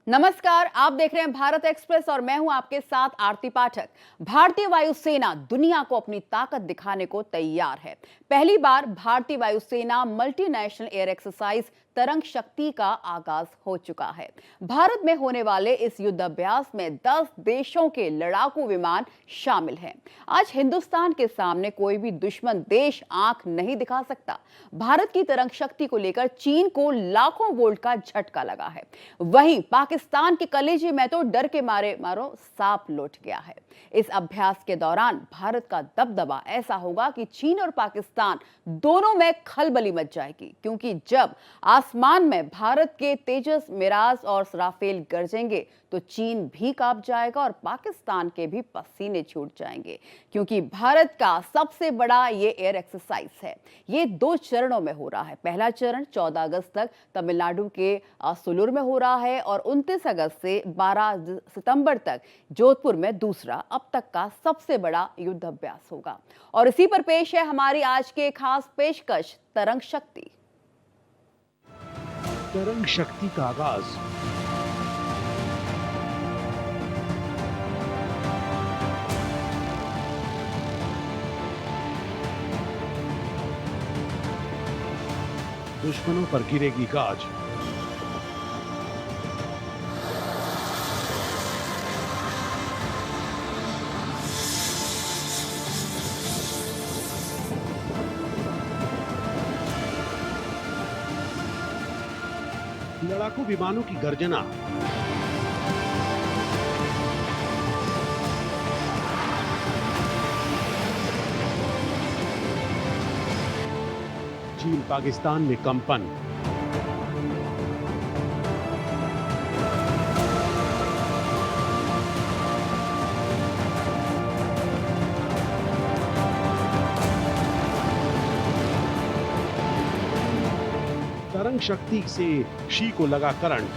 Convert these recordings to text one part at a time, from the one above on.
नमस्कार, आप देख रहे हैं भारत एक्सप्रेस और मैं हूं आपके साथ आरती पाठक। भारतीय वायुसेना दुनिया को अपनी ताकत दिखाने को तैयार है। पहली बार भारतीय वायुसेना मल्टीनेशनल एयर एक्सरसाइज तरंग शक्ति का आगाज हो चुका है। भारत में होने वाले इस युद्ध अभ्यास में 10 देशों के लड़ाकू विमान शामिल हैं। आज हिंदुस्तान के सामने कोई भी दुश्मन देश आंख नहीं दिखा सकता। भारत की तरंग शक्ति को लेकर चीन को लाखों वोल्ट का झटका लगा है। वहीं पाकिस्तान के कलेजे में तो डर के मारे मारो सांप लौट गया है। इस अभ्यास के दौरान भारत का दबदबा ऐसा होगा कि चीन और पाकिस्तान दोनों में खलबली मच जाएगी, क्योंकि जब आसमान में भारत के तेजस, मिराज और राफेल गरजेंगे तो चीन भी कांप जाएगा और पाकिस्तान के भी पसीने छूट जाएंगे, क्योंकि भारत का सबसे बड़ा ये एयर एक्सरसाइज है। ये 2 चरणों में हो रहा है। पहला चरण 14 अगस्त तक तमिलनाडु के सुलूर में हो रहा है और 29 अगस्त से 12 सितंबर तक जोधपुर में दूसरा, अब तक का सबसे बड़ा युद्ध अभ्यास होगा। और इसी पर पेश है हमारी आज के खास पेशकश तरंग शक्ति। तरंग शक्ति का आगाज दुश्मनों पर गिरेगी गाज। लड़ाकू विमानों की गर्जना, चीन पाकिस्तान में कंपन, तरंग शक्ति से शी को लगा करंट।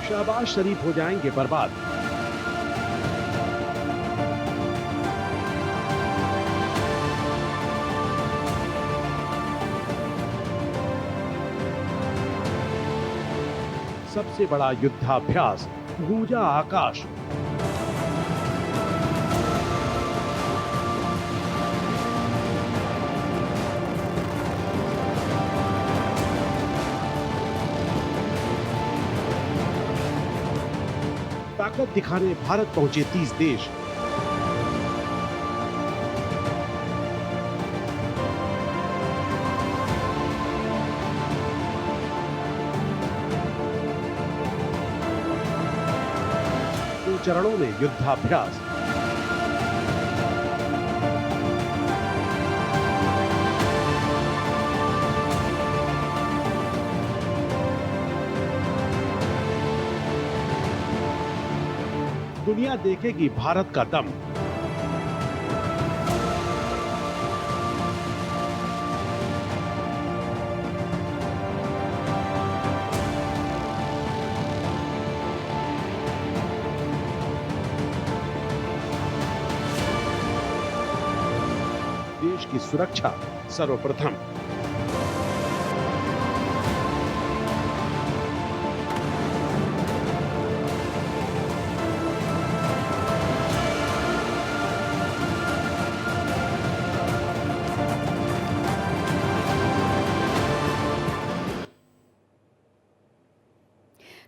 शहबाज शरीफ हो जाएंगे बर्बाद। सबसे बड़ा युद्धाभ्यास, गूंजा आकाश। ताकत दिखाने भारत पहुंचे 30 देश। चरणों में युद्धाभ्यास। दुनिया देखेगी भारत का दम। देश की सुरक्षा सर्वप्रथम।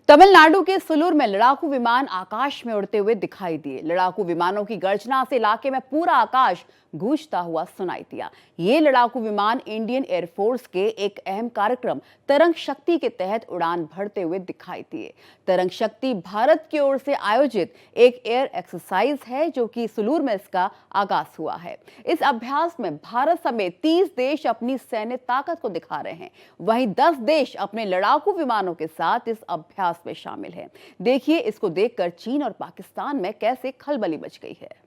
तमिलनाडु के सुलूर में लड़ाकू विमान आकाश में उड़ते हुए दिखाई दिए। लड़ाकू विमानों की गर्जना से इलाके में पूरा आकाश गूंजता हुआ सुनाई दिया। ये लड़ाकू विमान इंडियन एयरफोर्स के एक अहम कार्यक्रम तरंग शक्ति के तहत उड़ान भरते हुए दिखाई दिए। तरंग शक्ति भारत की ओर से आयोजित एक एयर एक्सरसाइज है, जो कि सुलूर में इसका आगाज हुआ है। इस अभ्यास में भारत समेत 30 देश अपनी सैन्य ताकत को दिखा रहे हैं। वहीं 10 देश अपने लड़ाकू विमानों के साथ इस अभ्यास में शामिल हैं। देखिए, इसको देखकर चीन और पाकिस्तान में कैसे खलबली मच गई है।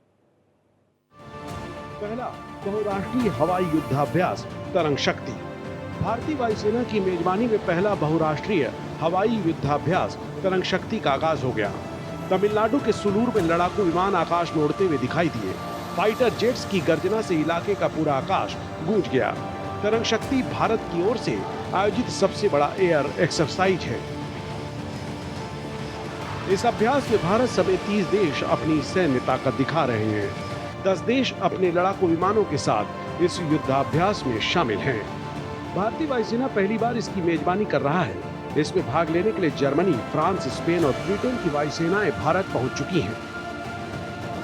पहला बहुराष्ट्रीय हवाई युद्धाभ्यास तरंग शक्ति। भारतीय वायुसेना की मेजबानी में पहला बहुराष्ट्रीय हवाई युद्धाभ्यास तरंग शक्ति का आगाज हो गया। तमिलनाडु के सुलूर में लड़ाकू विमान आकाश में उड़ते हुए दिखाई दिए। फाइटर जेट्स की गर्जना से इलाके का पूरा आकाश गूंज गया। तरंग शक्ति भारत की ओर से आयोजित सबसे बड़ा एयर एक्सरसाइज है। इस अभ्यास में भारत समेत 30 देश अपनी सैन्य ताकत दिखा रहे हैं। 10 देश अपने लड़ाकू विमानों के साथ इस युद्धाभ्यास में शामिल हैं। भारतीय वायुसेना पहली बार इसकी मेजबानी कर रहा है। इसमें भाग लेने के लिए जर्मनी, फ्रांस, स्पेन और ब्रिटेन की वायुसेनाएं भारत पहुंच चुकी हैं।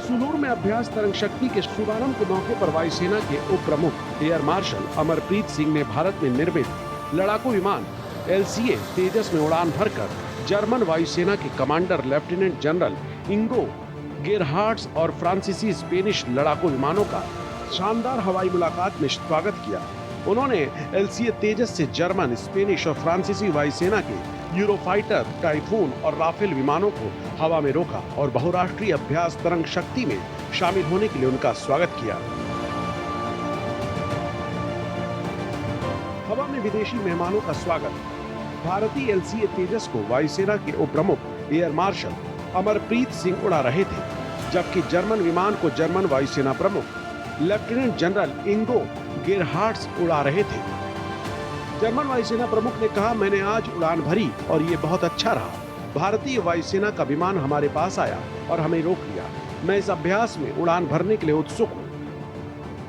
सुलूर में अभ्यास तरंग शक्ति के शुभारंभ के मौके पर वायुसेना के उप प्रमुख एयर मार्शल अमरप्रीत सिंह ने भारत में निर्मित लड़ाकू विमान LCA तेजस में उड़ान भरकर जर्मन वायुसेना के कमांडर लेफ्टिनेंट जनरल इंगो गेरहार्ड्स और फ्रांसीसी स्पेनिश लड़ाकू विमानों का शानदार हवाई मुलाकात में स्वागत किया। उन्होंने LCA तेजस से जर्मन, स्पेनिश और फ्रांसीसी वायुसेना के यूरोफाइटर, टाइफून और राफेल विमानों को हवा में रोका और बहुराष्ट्रीय अभ्यास तरंग शक्ति में शामिल होने के लिए उनका स्वागत किया। हवा में विदेशी मेहमानों का स्वागत। भारतीय LCA तेजस को वायुसेना के उप प्रमुख एयर मार्शल अमरप्रीत सिंह उड़ा रहे थे, जबकि जर्मन विमान को जर्मन वायुसेना प्रमुख लेफ्टिनेंट जनरल इंगो गेरहार्ड्स उड़ा रहे थे। जर्मन वायुसेना प्रमुख ने कहा, मैंने आज उड़ान भरी और ये बहुत अच्छा रहा। भारतीय वायुसेना का विमान हमारे पास आया और हमें रोक लिया। मैं इस अभ्यास में उड़ान भरने के लिए उत्सुक हूँ।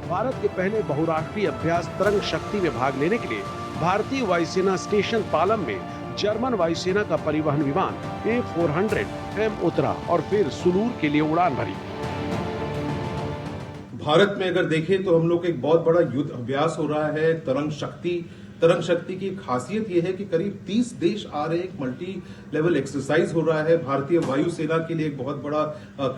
भारत के पहले बहुराष्ट्रीय अभ्यास तरंग शक्ति में भाग लेने के लिए भारतीय वायुसेना स्टेशन पालम में जर्मन वायुसेना का परिवहन विमान A400M उतरा और फिर सुलूर के लिए उड़ान भरी। भारत में अगर देखें तो हम लोग एक बहुत बड़ा युद्ध अभ्यास हो रहा है तरंग शक्ति की खासियत यह है कि करीब 30 देश आ रहे, एक मल्टी लेवल एक्सरसाइज हो रहा है। भारतीय वायुसेना के लिए एक बहुत बड़ा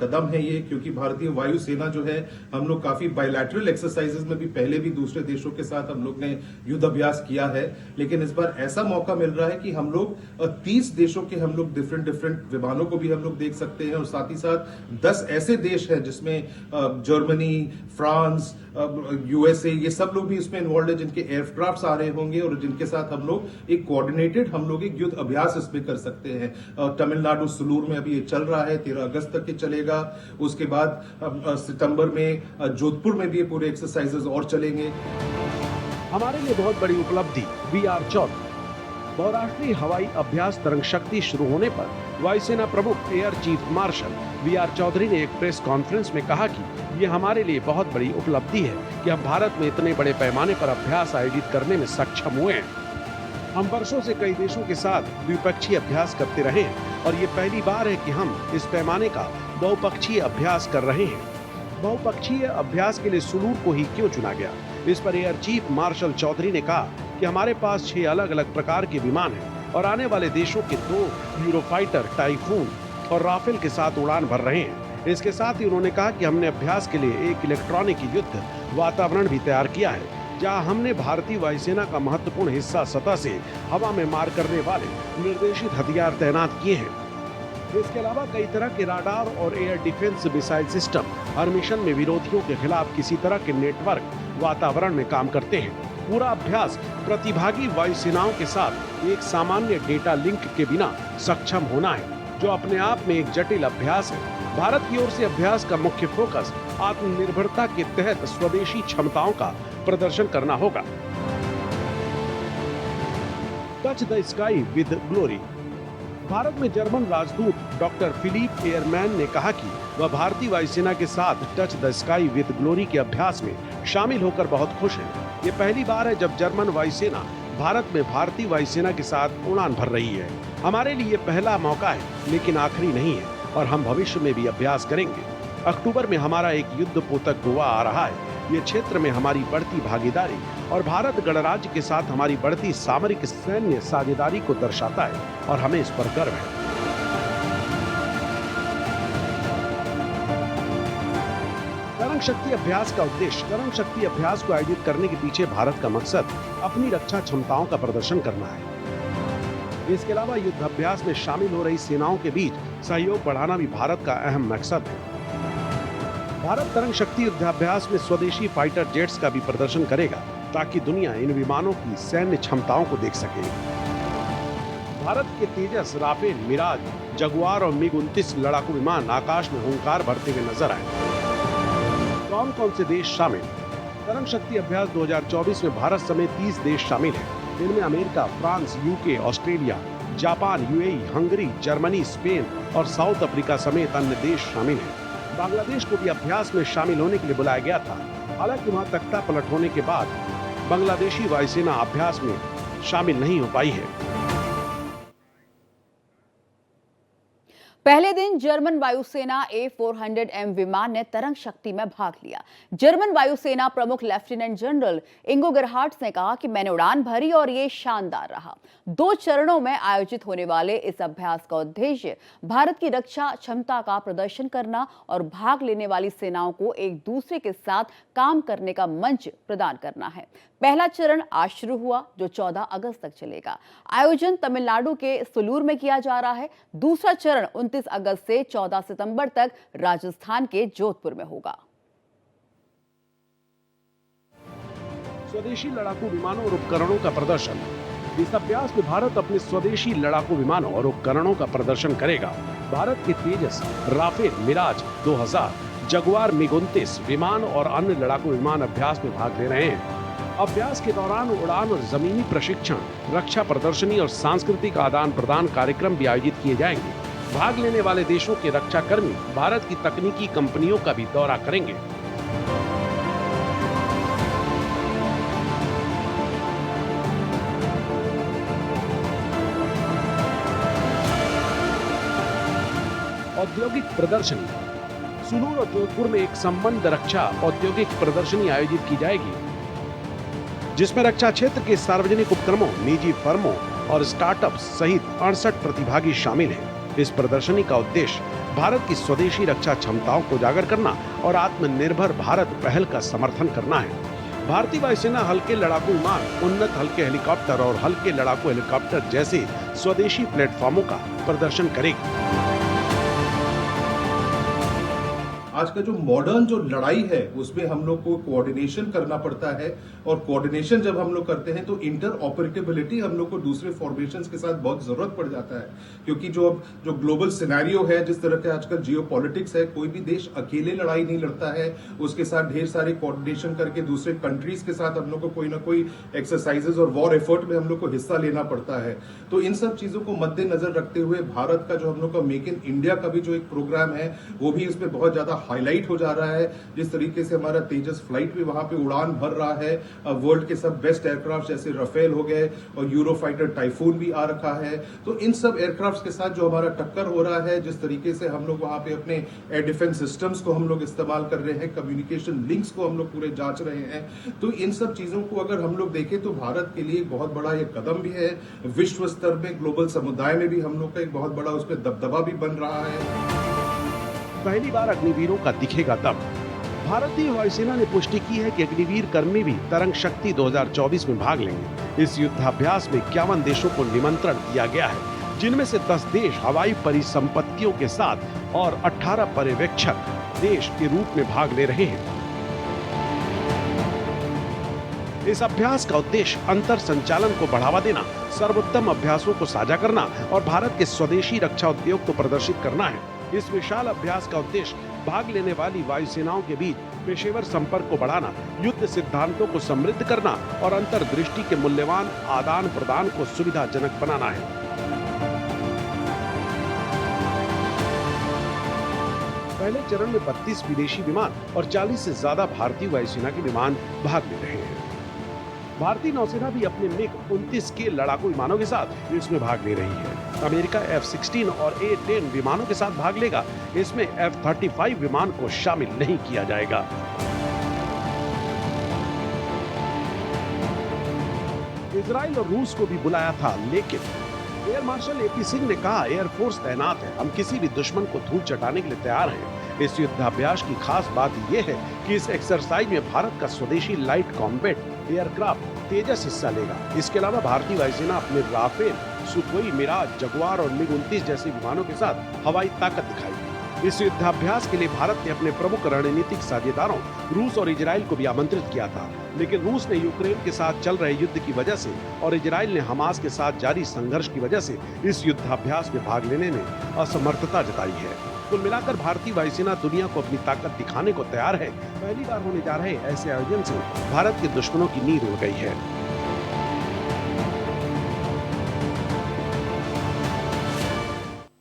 कदम है ये, क्योंकि भारतीय वायुसेना जो है, हम लोग काफी बायलैटरल एक्सरसाइजेज में भी पहले भी दूसरे देशों के साथ हम लोग ने युद्ध अभ्यास किया है, लेकिन इस बार ऐसा मौका मिल रहा है कि हम लोग 30 देशों के हम लोग डिफरेंट विमानों को भी हम लोग देख सकते हैं और साथ ही साथ 10 ऐसे देश हैं जिसमें जर्मनी, फ्रांस, USA, ये सब लोग भी इसमें इन्वॉल्व है, जिनके एयरक्राफ्ट आ रहे होंगे और जिनके साथ हम लोग एक कोऑर्डिनेटेड हम लोग एक युद्ध अभ्यास इसमें कर सकते हैं। तमिलनाडु सुलूर में अभी ये चल रहा है, 13 अगस्त तक ये चलेगा। उसके बाद सितंबर में जोधपुर में भी ये पूरे एक्सरसाइजेज और चलेंगे। हमारे लिए बहुत बड़ी उपलब्धि VR-14 बहुराष्ट्रीय हवाई अभ्यास तरंग शक्ति शुरू होने पर वायुसेना प्रमुख air chief marshal VR Chaudhary ने एक प्रेस कॉन्फ्रेंस में कहा कि ये हमारे लिए बहुत बड़ी उपलब्धि है कि हम भारत में इतने बड़े पैमाने पर अभ्यास आयोजित करने में सक्षम हुए हैं। हम वर्षों से कई देशों के साथ द्विपक्षीय अभ्यास करते रहे हैं और ये पहली बार है कि हम इस पैमाने का बहुपक्षीय अभ्यास कर रहे हैं। बहुपक्षीय अभ्यास के लिए सुलूर को ही क्यों चुना गया? इस पर एयर चीफ मार्शल चौधरी ने कहा कि हमारे पास 6 अलग अलग प्रकार के विमान हैं और आने वाले देशों के 2 यूरोफाइटर, टाइफून और राफेल के साथ उड़ान भर रहे हैं। इसके साथ ही उन्होंने कहा कि हमने अभ्यास के लिए एक इलेक्ट्रॉनिक युद्ध वातावरण भी तैयार किया है, जहां हमने भारतीय वायुसेना का महत्वपूर्ण हिस्सा सतह से हवा में मार करने वाले निर्देशित हथियार तैनात किए हैं। इसके अलावा कई तरह के राडार और एयर डिफेंस मिसाइल सिस्टम हर मिशन में विरोधियों के खिलाफ किसी तरह के नेटवर्क वातावरण में काम करते हैं। पूरा अभ्यास प्रतिभागी वायुसेनाओं के साथ एक सामान्य डेटा लिंक के बिना सक्षम होना है, जो अपने आप में एक जटिल अभ्यास है। भारत की ओर से अभ्यास का मुख्य फोकस आत्मनिर्भरता के तहत स्वदेशी क्षमताओं का प्रदर्शन करना होगा। Touch the sky with glory. Bharat में जर्मन राजदूत डॉक्टर फिलिप एयरमैन ने कहा कि वह भारतीय वायुसेना के साथ touch the sky with glory के अभ्यास में शामिल होकर बहुत खुश है। ये पहली बार है जब जर्मन वायुसेना भारत में भारतीय वायुसेना के साथ उड़ान भर रही है। हमारे लिए पहला मौका है, लेकिन आखिरी नहीं है और हम भविष्य में भी अभ्यास करेंगे। अक्टूबर में हमारा एक युद्ध पोतक गोवा आ रहा है। ये क्षेत्र में हमारी बढ़ती भागीदारी और भारत गणराज्य के साथ हमारी बढ़ती सामरिक सैन्य साझेदारी को दर्शाता है और हमें इस पर गर्व है। तरंग शक्ति अभ्यास का उद्देश्य तरंग शक्ति अभ्यास को आयोजित करने के पीछे भारत का मकसद अपनी रक्षा क्षमताओं का प्रदर्शन करना है। इसके अलावा युद्ध अभ्यास में शामिल हो रही सेनाओं के बीच सहयोग बढ़ाना भी भारत का अहम मकसद है। भारत तरंग शक्ति युद्धाभ्यास में स्वदेशी फाइटर जेट्स का भी प्रदर्शन करेगा, ताकि दुनिया इन विमानों की सैन्य क्षमताओं को देख सके। भारत के तेजस, राफेल, मिराज, जगुआर और मिग-29 लड़ाकू विमान आकाश में हुंकार भरते हुए नजर आए। कौन कौन से देश शामिल? तरंग शक्ति अभ्यास 2024 में भारत समेत 30 देश शामिल हैं। इनमें America, France, UK, Australia, Japan, UAE, Hungary, Germany, Spain और साउथ अफ्रीका समेत अन्य देश शामिल हैं। बांग्लादेश को भी अभ्यास में शामिल होने के लिए बुलाया गया था। हालांकि वहां तख्ता पलट होने के बाद बांग्लादेशी वायुसेना अभ्यास में शामिल नहीं हो पाई है। पहले दिन जर्मन वायुसेना A400M विमान ने तरंग शक्ति में भाग लिया। जर्मन वायुसेना प्रमुख लेफ्टिनेंट जनरल इंगो गेरहार्ड्स ने कहा कि मैंने उड़ान भरी और ये शानदार रहा। 2 चरणों में आयोजित होने वाले इस अभ्यास का उद्देश्य भारत की रक्षा क्षमता का प्रदर्शन करना और भाग लेने वाली सेनाओं को एक दूसरे के साथ काम करने का मंच प्रदान करना है। पहला चरण आज शुरू हुआ, जो 14 अगस्त तक चलेगा। आयोजन तमिलनाडु के सुलूर में किया जा रहा है। दूसरा चरण 29 अगस्त से 14 सितंबर तक राजस्थान के जोधपुर में होगा। स्वदेशी लड़ाकू विमानों और उपकरणों का प्रदर्शन। इस अभ्यास में भारत अपने स्वदेशी लड़ाकू विमानों और उपकरणों का प्रदर्शन करेगा। भारत के तेजस, राफेल, मिराज 2000, जगुआर, मिग-29 विमान और अन्य लड़ाकू विमान अभ्यास में भाग ले रहे हैं। अभ्यास के दौरान उड़ान और जमीनी प्रशिक्षण, रक्षा प्रदर्शनी और सांस्कृतिक आदान प्रदान कार्यक्रम भी आयोजित किए जाएंगे। भाग लेने वाले देशों के रक्षा कर्मी भारत की तकनीकी कंपनियों का भी दौरा करेंगे। औद्योगिक प्रदर्शनी। सुलूर और जोधपुर में एक संबंध रक्षा औद्योगिक प्रदर्शनी आयोजित की जाएगी, जिसमें रक्षा क्षेत्र के सार्वजनिक उपक्रमों, निजी फर्मों और स्टार्टअप सहित 68 प्रतिभागी शामिल हैं। इस प्रदर्शनी का उद्देश्य भारत की स्वदेशी रक्षा क्षमताओं को उजागर करना और आत्मनिर्भर भारत पहल का समर्थन करना है। भारतीय वायुसेना हल्के लड़ाकू विमान, उन्नत हल्के हेलीकॉप्टर और हल्के लड़ाकू हेलीकॉप्टर जैसे स्वदेशी प्लेटफॉर्मों का प्रदर्शन करेगी। आज का जो मॉडर्न जो लड़ाई है उसमें हम लोग को कोऑर्डिनेशन करना पड़ता है, और कोऑर्डिनेशन जब हम लोग करते हैं तो इंटर ऑपरेटिबिलिटी हम लोग को दूसरे फॉर्मेशंस के साथ बहुत जरूरत पड़ जाता है। क्योंकि जो ग्लोबल सिनेरियो है, जिस तरह के आजकल जियोपॉलिटिक्स है, कोई भी देश अकेले लड़ाई नहीं लड़ता है, उसके साथ ढेर सारे कोऑर्डिनेशन करके दूसरे कंट्रीज के साथ हम लोग को कोई ना कोई एक्सरसाइजेज और वॉर एफर्ट में हम लोग को हिस्सा लेना पड़ता है। तो इन सब चीजों को मद्देनजर रखते हुए भारत का जो हम लोग का मेक इन इंडिया का भी जो एक प्रोग्राम है वो भी इसमें बहुत ज्यादा हाईलाइट हो जा रहा है। जिस तरीके से हमारा तेजस फ्लाइट भी वहां पे उड़ान भर रहा है, वर्ल्ड के सब बेस्ट एयरक्राफ्ट जैसे राफेल हो गए और यूरोफाइटर टाइफून भी आ रखा है। तो इन सब एयरक्राफ्ट के साथ जो हमारा टक्कर हो रहा है, जिस तरीके से हम लोग वहां पे अपने एयर डिफेंस सिस्टम्स को हम लोग इस्तेमाल कर रहे हैं, कम्युनिकेशन लिंक्स को हम लोग पूरे जांच रहे हैं, तो इन सब चीजों को अगर हम लोग देखें तो भारत के लिए बहुत बड़ा ये कदम भी है। विश्व स्तर में ग्लोबल समुदाय में भी हम लोग का एक बहुत बड़ा उस पर दबदबा भी बन रहा है। पहली बार अग्निवीरों का दिखेगा दम। भारतीय वायुसेना ने पुष्टि की है कि अग्निवीर कर्मी भी तरंग शक्ति 2024 में भाग लेंगे। इस युद्धाभ्यास में 51 देशों को निमंत्रण दिया गया है, जिनमें से 10 देश हवाई परिसंपत्तियों के साथ और 18 पर्यवेक्षक देश के रूप में भाग ले रहे हैं। इस अभ्यास का उद्देश्य अंतर संचालन को बढ़ावा देना, सर्वोत्तम अभ्यासों को साझा करना और भारत के स्वदेशी रक्षा उद्योग को प्रदर्शित करना है। इस विशाल अभ्यास का उद्देश्य भाग लेने वाली वायुसेनाओं के बीच पेशेवर संपर्क को बढ़ाना, युद्ध सिद्धांतों को समृद्ध करना और अंतर्दृष्टि के मूल्यवान आदान प्रदान को सुविधाजनक बनाना है। पहले चरण में 32 विदेशी विमान और 40 से ज्यादा भारतीय वायुसेना के विमान भाग ले रहे हैं। भारतीय नौसेना भी अपने मिग-29 के लड़ाकू विमानों के साथ इसमें भाग ले रही है। अमेरिका F-16 और A-10 विमानों के साथ भाग लेगा। इसमें F-35 विमान को शामिल नहीं किया जाएगा। इजराइल और रूस को भी बुलाया था, लेकिन एयर मार्शल AP सिंह ने कहा, एयरफोर्स तैनात है, हम किसी भी दुश्मन को धूल चटाने के लिए तैयार हैं। इस युद्धाभ्यास की खास बात यह है कि इस एक्सरसाइज में भारत का स्वदेशी लाइट कॉम्बैट एयरक्राफ्ट तेजस हिस्सा लेगा। इसके अलावा भारतीय वायुसेना अपने राफेल, सुखोई, मिराज, जगुआर और मिग-29 जैसे विमानों के साथ हवाई ताकत दिखाएगी। इस युद्धाभ्यास के लिए भारत ने अपने प्रमुख रणनीतिक साझेदारों रूस और इजराइल को भी आमंत्रित किया था, लेकिन रूस ने यूक्रेन के साथ चल रहे युद्ध की वजह से और इजराइल ने हमास के साथ जारी संघर्ष की वजह से इस युद्धाभ्यास में भाग लेने में असमर्थता जताई है। कुल मिलाकर भारतीय वायुसेना दुनिया को अपनी ताकत दिखाने को तैयार है। पहली बार होने जा रहे ऐसे आयोजन से भारत के दुश्मनों की नींद उड़ गई है।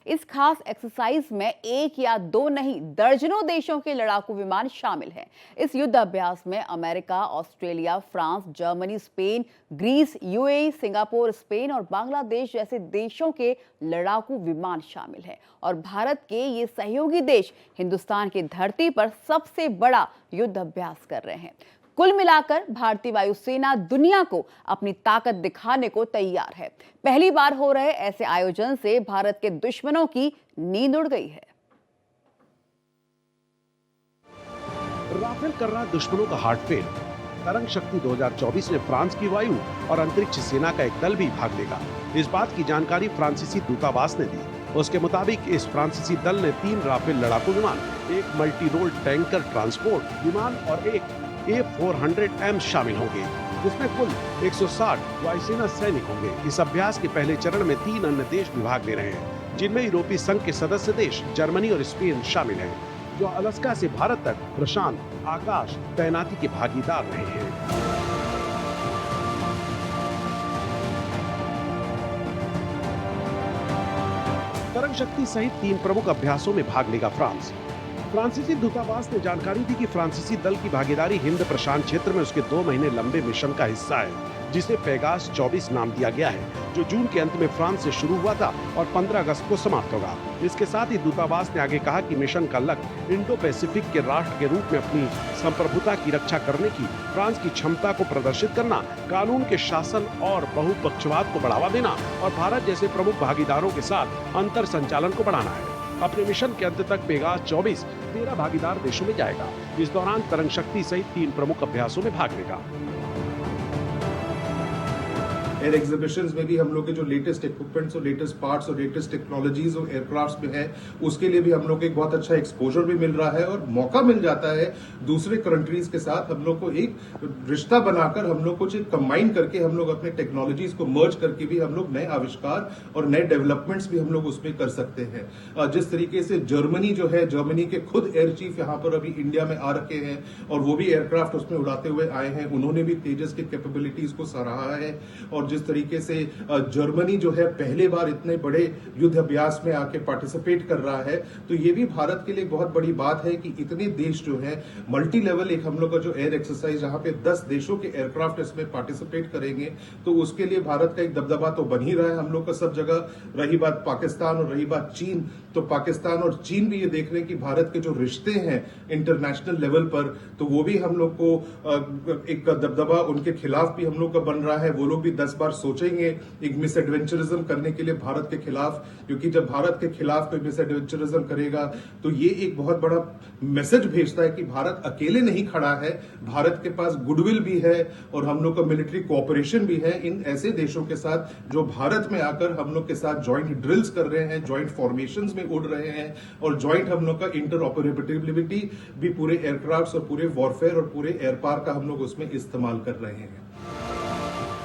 इस खास एक्सरसाइज में एक या दो नहीं दर्जनों देशों के लड़ाकू विमान शामिल हैं। इस युद्ध अभ्यास में America, Australia, France, Germany, Spain, Greece, UAE, Singapore, Spain और बांग्लादेश जैसे देशों के लड़ाकू विमान शामिल हैं और भारत के ये सहयोगी देश हिंदुस्तान की धरती पर सबसे बड़ा युद्ध अभ्यास कर रहे हैं। कुल मिलाकर भारतीय वायुसेना दुनिया को अपनी ताकत दिखाने को तैयार है। पहली बार हो रहे ऐसे आयोजन से भारत के दुश्मनों की नींद उड़ गई है। राफेल कर रहा दुश्मनों का हार्ट फेल। तरंग शक्ति 2024 में फ्रांस की वायु और अंतरिक्ष सेना का एक दल भी भाग लेगा। इस बात की जानकारी फ्रांसीसी दूतावास ने दी। उसके मुताबिक इस फ्रांसीसी दल ने 3 राफेल लड़ाकू विमान, एक मल्टी रोल टैंकर ट्रांसपोर्ट विमान और एक A400M शामिल होंगे, जिसमें कुल 160 वायुसेना सैनिक होंगे। इस अभ्यास के पहले चरण में 3 अन्य देश भी भाग ले रहे हैं, जिनमें यूरोपीय संघ के सदस्य देश जर्मनी और स्पेन शामिल हैं, जो अलास्का से भारत तक प्रशांत आकाश तैनाती के भागीदार रहे हैं। तरंग शक्ति सहित 3 प्रमुख अभ्यासों में भाग लेगा फ्रांस। फ्रांसीसी दूतावास ने जानकारी दी कि फ्रांसीसी दल की भागीदारी हिंद प्रशांत क्षेत्र में उसके 2 महीने लंबे मिशन का हिस्सा है, जिसे पेगास 24 नाम दिया गया है, जो जून के अंत में फ्रांस से शुरू हुआ था और 15 अगस्त को समाप्त होगा। इसके साथ ही दूतावास ने आगे कहा कि मिशन का लक्ष्य इंडो पैसिफिक के राष्ट्र के रूप में अपनी संप्रभुता की रक्षा करने की फ्रांस की क्षमता को प्रदर्शित करना, कानून के शासन और बहुपक्षवाद को बढ़ावा देना और भारत जैसे प्रमुख भागीदारों के साथ अंतर संचालन को बढ़ाना है। अपने मिशन के अंत तक पेगास 24 13 भागीदार देशों में जाएगा। इस दौरान तरंग शक्ति सहित 3 प्रमुख अभ्यासों में भाग लेगा। एयर एग्जीबिशंस में भी हम लोग के जो लेटेस्ट इक्विपमेंट्स और लेटेस्ट पार्ट्स और लेटेस्ट टेक्नोलॉजीज और एयरक्राफ्ट्स में है, उसके लिए भी हम लोग को एक बहुत अच्छा एक्सपोजर भी मिल रहा है और मौका मिल जाता है दूसरे कंट्रीज के साथ हम लोग को एक रिश्ता बनाकर हम लोग कुछ कंबाइन करके हम लोग अपने टेक्नोलॉजीज को मर्ज करके भी हम लोग नए आविष्कार और नए डेवलपमेंट्स भी हम लोग उसमें कर सकते हैं। जिस तरीके से जर्मनी जो है, जर्मनी के खुद एयर चीफ यहाँ पर अभी इंडिया में आ रखे हैं और वो भी एयरक्राफ्ट उसमें उड़ाते हुए आए हैं। उन्होंने भी तेजस की कैपेबिलिटीज को सराहा है और जिस तरीके से जर्मनी जो है पहले बार इतने बड़े युद्ध अभ्यास में आके पार्टिसिपेट कर रहा है, तो ये भी भारत के लिए बहुत बड़ी बात है कि इतने देश जो है मल्टी लेवल एक हम लोग का जो एयर एक्सरसाइज जहां पे 10 देशों के एयरक्राफ्ट इसमें पार्टिसिपेट करेंगे, तो उसके लिए भारत का एक दबदबा तो बन ही रहा है हम लोग का सब जगह। रही बात पाकिस्तान और रही बात चीन, तो पाकिस्तान और चीन भी ये देख रहे हैं कि भारत के जो रिश्ते हैं इंटरनेशनल लेवल पर, तो वो भी हम लोग को एक दबदबा उनके खिलाफ भी हम लोग का बन रहा है। वो लोग भी 10 बार सोचेंगे एक मिस एडवेंचरिज्म करने के लिए भारत के खिलाफ, क्योंकि जब भारत के खिलाफ कोई मिस एडवेंचरिज्म करेगा तो ये एक बहुत बड़ा मैसेज भेजता है कि भारत अकेले नहीं खड़ा है, भारत के पास गुडविल भी है और हम लोग का मिलिट्री कोऑपरेशन भी है इन ऐसे देशों के साथ जो भारत में आकर हम लोग के साथ ज्वाइंट ड्रिल्स कर रहे हैं, ज्वाइंट फॉर्मेशंस में उड़ रहे हैं और ज्वाइंट हम लोग का इंटरऑपरेबिलिटी भी पूरे एयरक्राफ्ट और पूरे वॉरफेयर और पूरे एयरपार का हम लोग उसमें इस्तेमाल कर रहे हैं।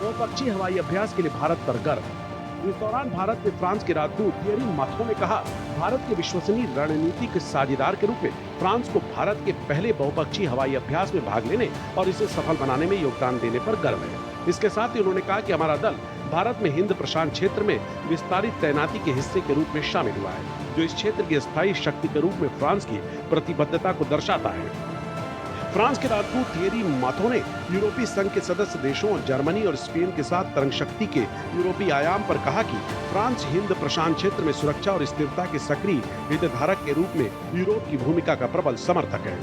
बहुपक्षीय हवाई अभ्यास के लिए भारत पर गर्व। इस दौरान भारत में फ्रांस के राजदूत थियरी माथो ने कहा, भारत के विश्वसनीय रणनीतिक साझेदार के रूप में फ्रांस को भारत के पहले बहुपक्षीय हवाई अभ्यास में भाग लेने और इसे सफल बनाने में योगदान देने पर गर्व है। इसके साथ ही उन्होंने कहा कि हमारा दल भारत में हिंद प्रशांत क्षेत्र में विस्तारित तैनाती के हिस्से के रूप में शामिल हुआ है, जो इस क्षेत्र की स्थायी शक्ति के रूप में फ्रांस की प्रतिबद्धता को दर्शाता है। फ्रांस के राजदूत थियरी माथो ने यूरोपीय संघ के सदस्य देशों जर्मनी और स्पेन के साथ तरंग शक्ति के यूरोपीय आयाम पर कहा कि फ्रांस हिंद प्रशांत क्षेत्र में सुरक्षा और स्थिरता के सक्रिय हितधारक के रूप में यूरोप की भूमिका का प्रबल समर्थक है।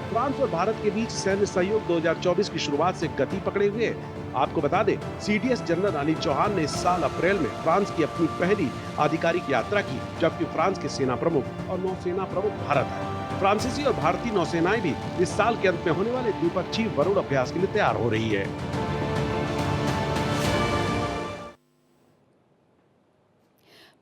फ्रांस और भारत के बीच सैन्य सहयोग 2024 की शुरुआत से गति पकड़े हुए है। आपको बता दें, सीडीएस जनरल अनिल चौहान ने इस साल अप्रैल में फ्रांस की अपनी पहली आधिकारिक यात्रा की, जबकि फ्रांस के सेना प्रमुख और नौसेना प्रमुख भारत है। फ्रांसीसी और भारतीय नौसेनाएं भी इस साल के अंत में होने वाले द्विपक्षीय वरुण अभ्यास के लिए तैयार हो रही है।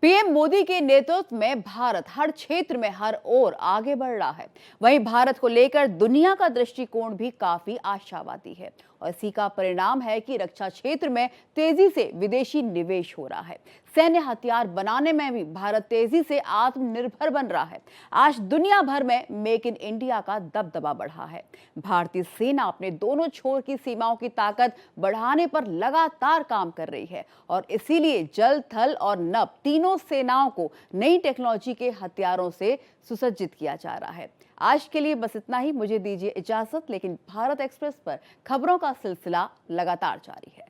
पीएम मोदी के नेतृत्व में भारत हर क्षेत्र में हर ओर आगे बढ़ रहा है। वहीं भारत को लेकर दुनिया का दृष्टिकोण भी काफी आशावादी है और इसी का परिणाम है कि रक्षा क्षेत्र में तेजी से विदेशी निवेश हो रहा है। सैन्य हथियार बनाने में भी भारत तेजी से आत्मनिर्भर बन रहा है। आज दुनिया भर में मेक इन इंडिया का दबदबा बढ़ा है। भारतीय सेना अपने दोनों छोर की सीमाओं की ताकत बढ़ाने पर लगातार काम कर रही है और इसीलिए जल, थल और नभ तीनों सेनाओं को नई टेक्नोलॉजी के हथियारों से सुसज्जित किया जा रहा है। आज के लिए बस इतना ही। मुझे दीजिए इजाजत, लेकिन भारत एक्सप्रेस पर खबरों का सिलसिला लगातार जारी है।